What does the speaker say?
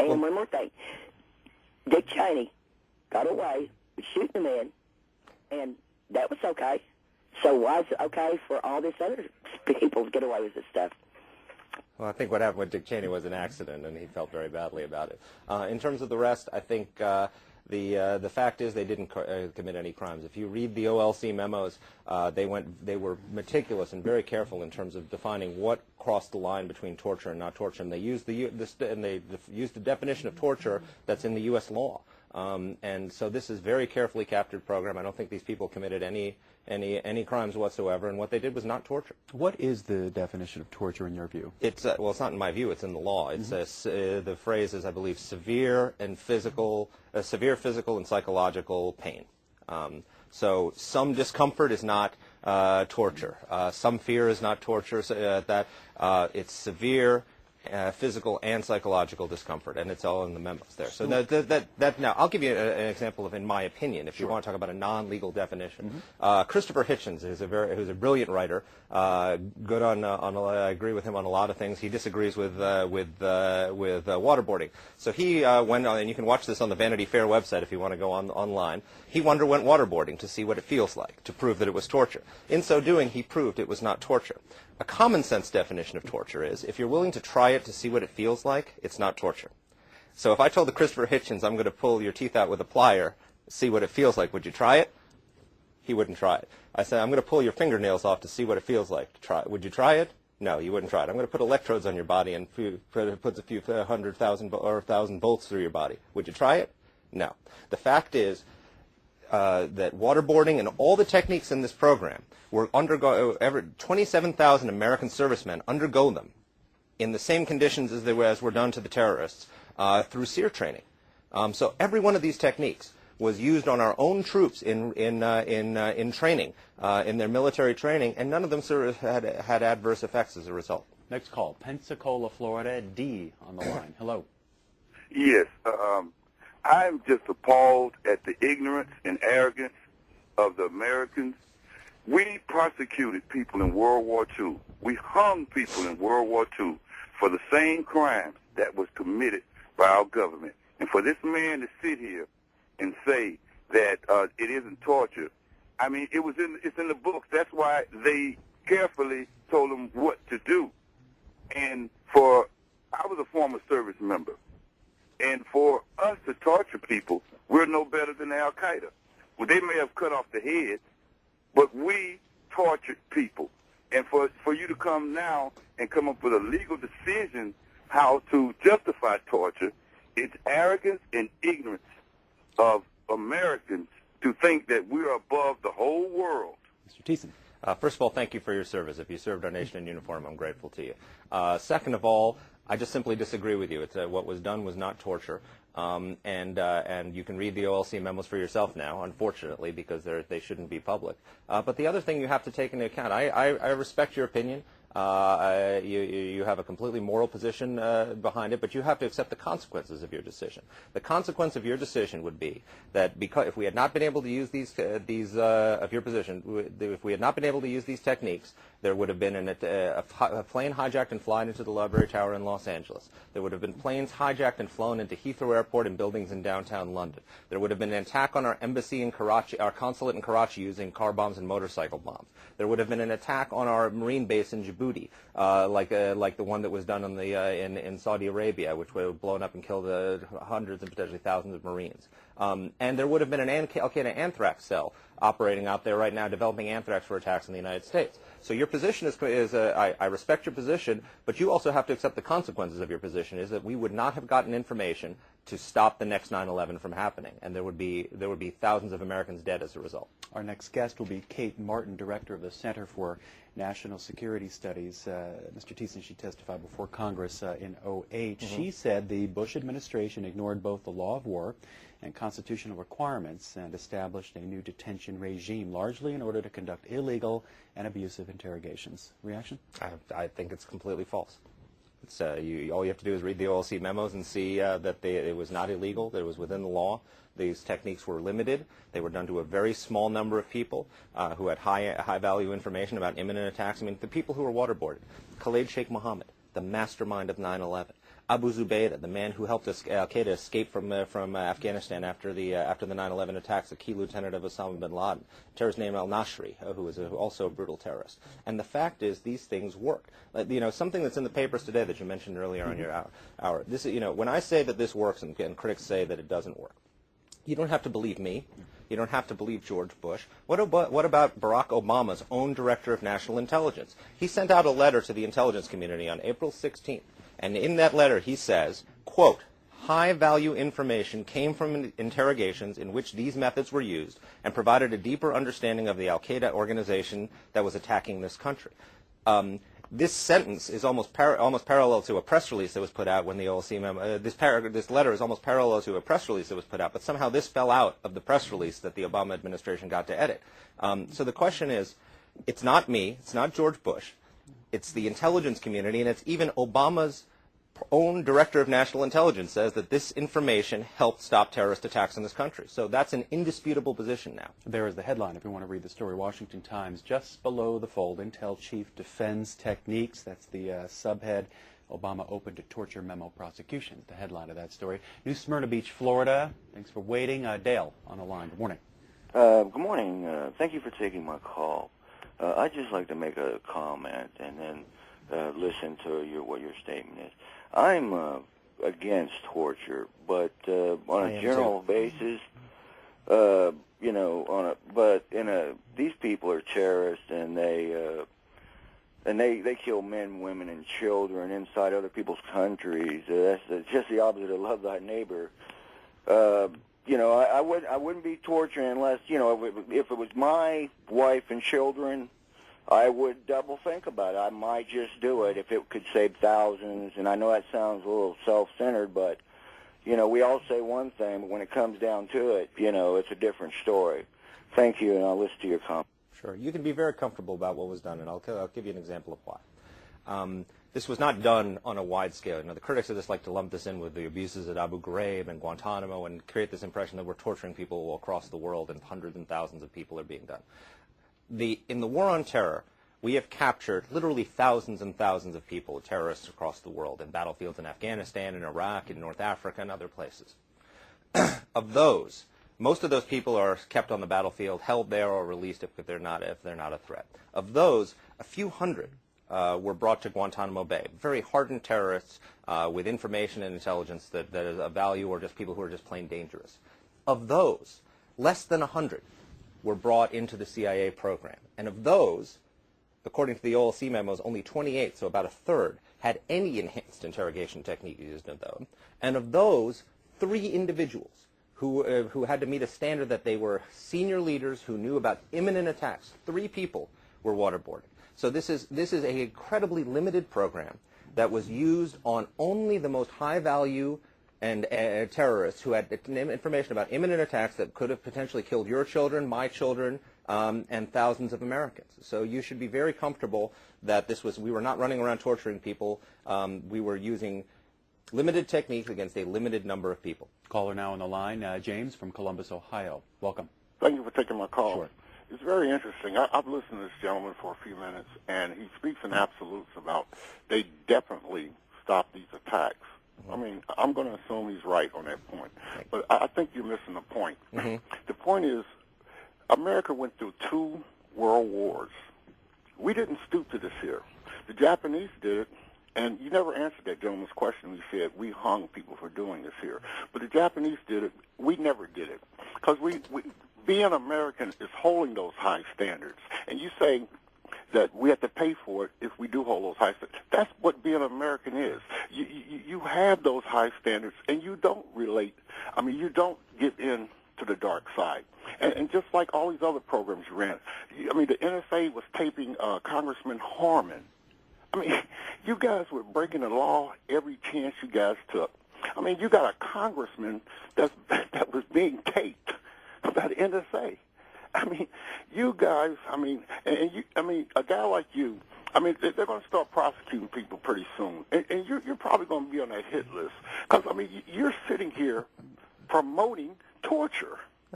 And one more thing. Dick Cheney got away with shooting the man, and that was okay. So why is it okay for all these other people to get away with this stuff? Well, I think what happened with Dick Cheney was an accident, and he felt very badly about it. In terms of the rest, I think the fact is they didn't commit any crimes. If you read the OLC memos, they were meticulous and very careful in terms of defining what crossed the line between torture and not torture, and they used the definition of torture that's in the U.S. law. And so this is a very carefully captured program. I don't think these people committed any crimes whatsoever, and what they did was not torture. What is the definition of torture in your view? It's well, it's not in my view. It's in the law. It's the phrase is, I believe, severe physical and psychological pain. So some discomfort is not torture. Some fear is not torture. It's severe physical and psychological discomfort, and it's all in the memos there. So now I'll give you an example of, in my opinion, if you want to talk about a non-legal definition. Christopher Hitchens who's a brilliant writer, good on I agree with him on a lot of things. He disagrees with waterboarding. So he went on, and you can watch this on the Vanity Fair website if you want to go online. He underwent waterboarding to see what it feels like, to prove that it was torture. In so doing, he proved it was not torture. A common sense definition of torture is, if you're willing to try it to see what it feels like, it's not torture. So if I told the Christopher Hitchens, I'm going to pull your teeth out with a plier, see what it feels like, would you try it? He wouldn't try it. I said, I'm going to pull your fingernails off to see what it feels like to try it. Would you try it? No, you wouldn't try it. I'm going to put electrodes on your body and puts a few 100,000 or 1,000 bolts through your body. Would you try it? No. The fact is that waterboarding and all the techniques in this program were 27,000 American servicemen undergo them in the same conditions as were done to the terrorists through SEER training. So every one of these techniques was used on our own troops in training, in their military training, and none of them had adverse effects as a result. Next call, Pensacola, Florida. D on the line. Hello. Yes. I'm just appalled at the ignorance and arrogance of the Americans. We prosecuted people in World War II. We hung people in World War II for the same crimes that was committed by our government. And for this man to sit here and say that it isn't torture, I mean, it's in the books. That's why they carefully told him what to do. And I was a former service member. And for us to torture people, we're no better than Al-Qaeda. Well, they may have cut off the head, but we tortured people. And for you to come now and come up with a legal decision how to justify torture, it's arrogance and ignorance of Americans to think that we're above the whole world. Mr. Thiessen. First of all, thank you for your service. If you served our nation in uniform, I'm grateful to you. Second of all, I just simply disagree with you. It's what was done was not torture, and you can read the OLC memos for yourself now, unfortunately, because they shouldn't be public. But the other thing you have to take into account, I respect your opinion. You have a completely moral position behind it, but you have to accept the consequences of your decision. The consequence of your decision would be that if we had not been able to use these of your position, if we had not been able to use these techniques, there would have been a plane hijacked and flown into the Library Tower in Los Angeles. There would have been planes hijacked and flown into Heathrow Airport and buildings in downtown London. There would have been an attack on our embassy in Karachi, our consulate in Karachi, using car bombs and motorcycle bombs. There would have been an attack on our marine base in Djibouti, like the one that was done on in Saudi Arabia, which was blown up and killed hundreds and potentially thousands of Marines. And there would have been an Al-Qaeda anthrax cell operating out there right now, developing anthrax for attacks in the United States. So your position I respect your position, but you also have to accept the consequences of your position, is that we would not have gotten information to stop the next 9/11 from happening, and there would be thousands of Americans dead as a result. Our next guest will be Kate Martin, director of the Center for National Security Studies. Mr. Thiessen, she testified before Congress in 2008. She said the Bush administration ignored both the law of war and constitutional requirements and established a new detention regime, largely in order to conduct illegal and abusive interrogations. Reaction? I think it's completely false. All you have to do is read the OLC memos and see that it was not illegal, that it was within the law. These techniques were limited. They were done to a very small number of people who had high value information about imminent attacks. I mean, the people who were waterboarded, Khalid Sheikh Mohammed, the mastermind of 9/11. Abu Zubaydah, the man who helped al-Qaeda escape from Afghanistan after the 9/11 attacks, a key lieutenant of Osama bin Laden, a terrorist named al-Nashri, who was also a brutal terrorist. And the fact is, these things work. Something that's in the papers today that you mentioned earlier on your hour. This, when I say that this works and critics say that it doesn't work, you don't have to believe me. You don't have to believe George Bush. What about Barack Obama's own director of national intelligence? He sent out a letter to the intelligence community on April 16th, and in that letter he says, quote, high-value information came from interrogations in which these methods were used and provided a deeper understanding of the al-Qaeda organization that was attacking this country. This sentence is almost parallel to a press release that was put out when the OLC memo. This letter is almost parallel to a press release that was put out, but somehow this fell out of the press release that the Obama administration got to edit. So the question is, it's not me, it's not George Bush, it's the intelligence community, and it's even Obama's own director of national intelligence says that this information helped stop terrorist attacks in this country. So that's an indisputable position now. There is the headline, if you want to read the story. Washington Times, just below the fold, Intel chief defends techniques. That's the subhead. Obama open to torture memo prosecution. The headline of that story. New Smyrna Beach, Florida. Thanks for waiting. Dale on the line. Good morning. Good morning. Thank you for taking my call. I'd just like to make a comment and then listen to what your statement is. I'm against torture, but on a general basis, these people are terrorists, and they kill men, women, and children inside other people's countries. That's just the opposite of love thy neighbor. I wouldn't be torturing unless, if it was my wife and children, I would double think about it. I might just do it if it could save thousands. And I know that sounds a little self-centered, but, we all say one thing, but when it comes down to it, it's a different story. Thank you, and I'll listen to your comment. Sure. You can be very comfortable about what was done, and I'll give you an example of why. This was not done on a wide scale. The critics of this like to lump this in with the abuses at Abu Ghraib and Guantanamo and create this impression that we're torturing people across the world and hundreds and thousands of people are being done. In the war on terror, we have captured literally thousands and thousands of people, terrorists across the world, in battlefields in Afghanistan, in Iraq, in North Africa, and other places. Of those, most of those people are kept on the battlefield, held there, or released if they're not a threat. Of those, a few hundred were brought to Guantanamo Bay. Very hardened terrorists with information and intelligence that is of value, or just people who are just plain dangerous. Of those, less than 100 were brought into the CIA program. And of those, according to the OLC memos, only 28, so about a third, had any enhanced interrogation technique used in them. And of those, 3 individuals who had to meet a standard that they were senior leaders who knew about imminent attacks. 3 people were waterboarded. So this is an incredibly limited program that was used on only the most high-value and terrorists who had information about imminent attacks that could have potentially killed your children, my children, and thousands of Americans. So you should be very comfortable that we were not running around torturing people. We were using limited techniques against a limited number of people. Caller now on the line, James from Columbus, Ohio. Welcome. Thank you for taking my call. Sure. It's very interesting. I've listened to this gentleman for a few minutes, and he speaks in absolutes about they definitely stopped these attacks. I mean, I'm going to assume he's right on that point, but I think you're missing the point. Mm-hmm. The point is, America went through 2 world wars. We didn't stoop to this here. The Japanese did it, and you never answered that gentleman's question. You said we hung people for doing this here. But the Japanese did it. We never did it. Because being American is holding those high standards. And you say that we have to pay for it if we do hold those high standards. That's what being American is. You have those high standards, and you don't you don't give in to the dark side. And just like all these other programs you ran, the NSA was taping Congressman Harmon. You guys were breaking the law every chance you guys took. You got a congressman that was being taped by the NSA. You guys, a guy like you, they're going to start prosecuting people pretty soon. And you're probably going to be on that hit list. Because, you're sitting here promoting torture.